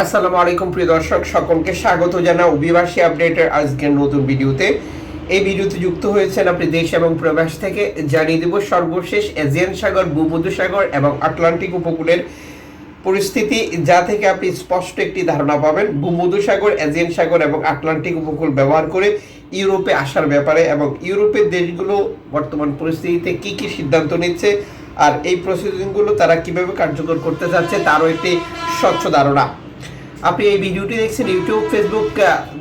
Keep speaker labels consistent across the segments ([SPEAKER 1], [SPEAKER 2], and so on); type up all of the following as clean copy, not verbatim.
[SPEAKER 1] আসসালামু আলাইকুম প্রিয় দর্শক, সকলকে স্বাগত জানাই অভিবাসী আপডেটের আজকের নতুন ভিডিওতে। এই ভিডিওতে যুক্ত হয়েছেন আপনি দেশ এবং প্রবাস থেকে। জানিয়ে দেব সর্বশেষ এজিয়ান সাগর, ভূমধ্যসাগর এবং আটলান্টিক উপকূলের পরিস্থিতি, যা থেকে আপনি স্পষ্ট একটি ধারণা পাবেন ভূমধ্যসাগর, এজিয়ান সাগর এবং আটলান্টিক উপকূল ব্যবহার করে ইউরোপে আসার ব্যাপারে, এবং ইউরোপের দেশগুলো বর্তমান পরিস্থিতিতে কি কি সিদ্ধান্ত নিচ্ছে আর এই প্রসিডিংগুলো তারা কিভাবে কার্যকর করতে যাচ্ছে তারও একটি স্বচ্ছ ধারণা। আপনি এই ভিডিওটি দেখছেন ইউটিউব, ফেসবুক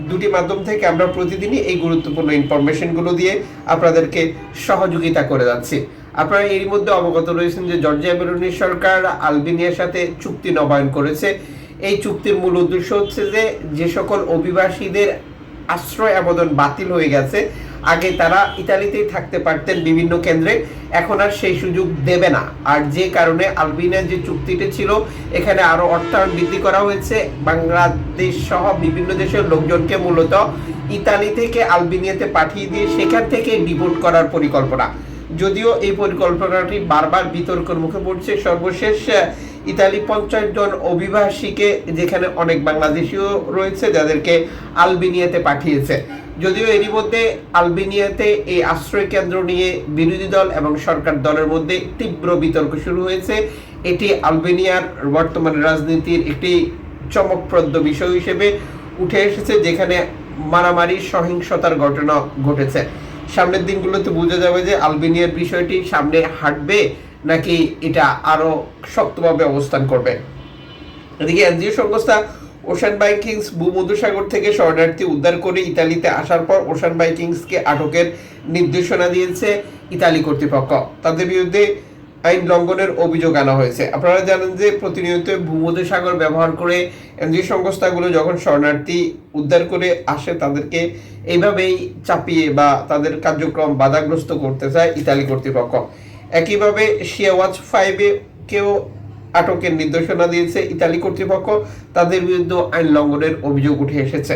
[SPEAKER 1] দুটি মাধ্যম থেকে। আমরা প্রতিদিনই এই গুরুত্বপূর্ণ ইনফরমেশনগুলো দিয়ে আপনাদেরকে সহযোগিতা করে যাচ্ছি। আপনারা এর মধ্যে অবগত রয়েছেন যে জর্জিয়া মেলোনি সরকার আলবেনিয়ার সাথে চুক্তি নবায়ন করেছে। এই চুক্তির মূল উদ্দেশ্য হচ্ছে যে সকল অভিবাসীদের আশ্রয় আবেদন বাতিল হয়ে গেছে, আগে তারা ইতালিতেই থাকতে পারতেন বিভিন্ন কেন্দ্রে, এখন আর সেই সুযোগ দেবে না। আর যে কারণে আলবেনিয়ার যে চুক্তিটি ছিল, এখানে আরো অর্থায়ন বৃদ্ধি করা হয়েছে। বাংলাদেশ সহ বিভিন্ন দেশের লোকজনকে মূলত ইতালি থেকে আলবেনিয়াতে পাঠিয়ে দিয়ে সেখান থেকে ডিপোর্ট করার পরিকল্পনা। যদিও এই পরিকল্পনাটি বারবার বিতর্কের মুখে পড়ছে। সর্বশেষ ইতালি 50 জন অভিবাসীকে, যেখানে অনেক বাংলাদেশিও রয়েছে, যাদেরকে আলবেনিয়াতে পাঠিয়েছে। যদিও এরই মধ্যে আলবেনিয়াতে এই আশ্রয় কেন্দ্র নিয়ে বিরোধী দল এবং সরকার দলের মধ্যে তীব্র বিতর্ক শুরু হয়েছে। এটি আলবেনিয়ার বর্তমান রাজনীতির একটি চমকপ্রদ বিষয় হিসেবে উঠে এসেছে, যেখানে মারামারি, সহিংসতার ঘটনা ঘটেছে। সামনের দিনগুলোতে বোঝা যাবে যে আলবেনিয়ার বিষয়টি সামনে হাঁটবে নাকি এটা আরো শক্তভাবে অবস্থান করবে। এদিকে এনজিও সংস্থা ওশান ভাইকিংস ভূমধ্যসাগর থেকে শরণার্থী উদ্ধার করে ইতালিতে আসার পর ওশান ভাইকিংসকে আটকের নির্দেশনা দিয়েছে ইতালি কর্তৃপক্ষ। তাদের বিরুদ্ধে আইন লঙ্ঘনের অভিযোগ আনা হয়েছে। আপনারা জানেন যে প্রতিনিয়ত ভূমধ্যসাগর ব্যবহার করে এনজিও সংস্থাগুলো যখন শরণার্থী উদ্ধার করে আসে, তাদেরকে এইভাবেই চাপিয়ে বা তাদের কার্যক্রম বাধাগ্রস্ত করতে চায় ইতালি কর্তৃপক্ষ। একইভাবে শিয়া ওয়াচ 5 কেও আটকের নির্দেশনা দিয়েছে ইতালি কর্তৃপক্ষ। তাদের বিরুদ্ধে আইন লঙ্ঘনের অভিযোগ উঠে এসেছে।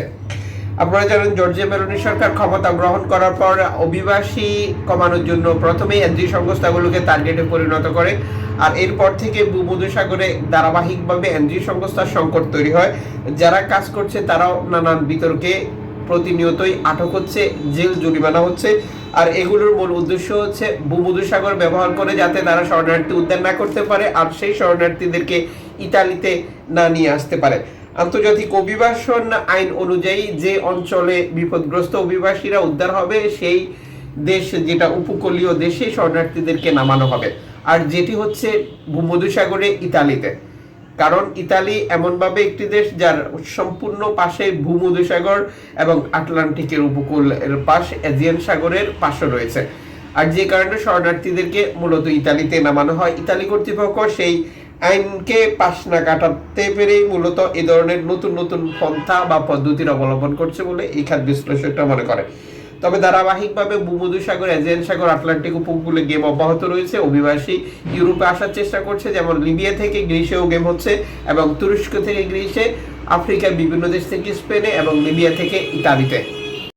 [SPEAKER 1] আপনারা জানেন জর্জিয়া মেলোনি সরকার ক্ষমতা গ্রহণ করার পর অভিবাসী কমানোর জন্য প্রথমেই এনজিও সংস্থাগুলোকে টার্গেটে পরিণত করে, আর এরপর থেকে ভূমধ্যসাগরে ধারাবাহিকভাবে এনজিও সংস্থার সংকট তৈরি হয়। যারা কাজ করছে তারাও নানান বিতর্কে প্রতিনিয়তই আটক হচ্ছে, জেল জরিমানা হচ্ছে। আর এগুলোর মূল উদ্দেশ্য হচ্ছে ভূমধ্যসাগর ব্যবহার করে যাতে তারা শরণার্থী উদ্ধার না করতে পারে, আর সেই শরণার্থীদেরকে ইতালিতে না নিয়ে আসতে পারে। আন্তর্জাতিক অভিবাসন আইন অনুযায়ী যে অঞ্চলে বিপদগ্রস্ত অভিবাসীরা উদ্ধার হবে, সেই দেশ যেটা উপকূলীয় দেশে শরণার্থীদেরকে নামানো হবে, আর যেটি হচ্ছে ভূমধ্যসাগরে ইতালিতে। কারণ ইতালি এমনভাবে একটি দেশ যার সম্পূর্ণ পাশে ভূমধ্যসাগর এবং আটলান্টিকের উপকূলের পাশ, এজিয়ান সাগরের পাশে রয়েছে। আর যে কারণে শরণার্থীদেরকে মূলত ইতালিতে নামানো হয়। ইতালি কর্তৃপক্ষ সেই আইনকে পাশ না কাটাতে পেরেই মূলত এই ধরনের নতুন নতুন পন্থা বা পদ্ধতির অবলম্বন করছে বলে এই খাত বিশ্লেষকরা মনে করে। তবে ধারাবাহিকভাবে ভূমধ্যসাগর, এজিয়ান সাগর, আটলান্টিক উপকূলে গেম অব্যাহত রয়েছে। অভিবাসী ইউরোপে আসার চেষ্টা করছে, যেমন লিবিয়া থেকে গ্রিসেও গেম হচ্ছে, এবং তুরস্ক থেকে গ্রিসে, আফ্রিকার বিভিন্ন দেশ থেকে স্পেনে, এবং লিবিয়া থেকে ইতালিতে।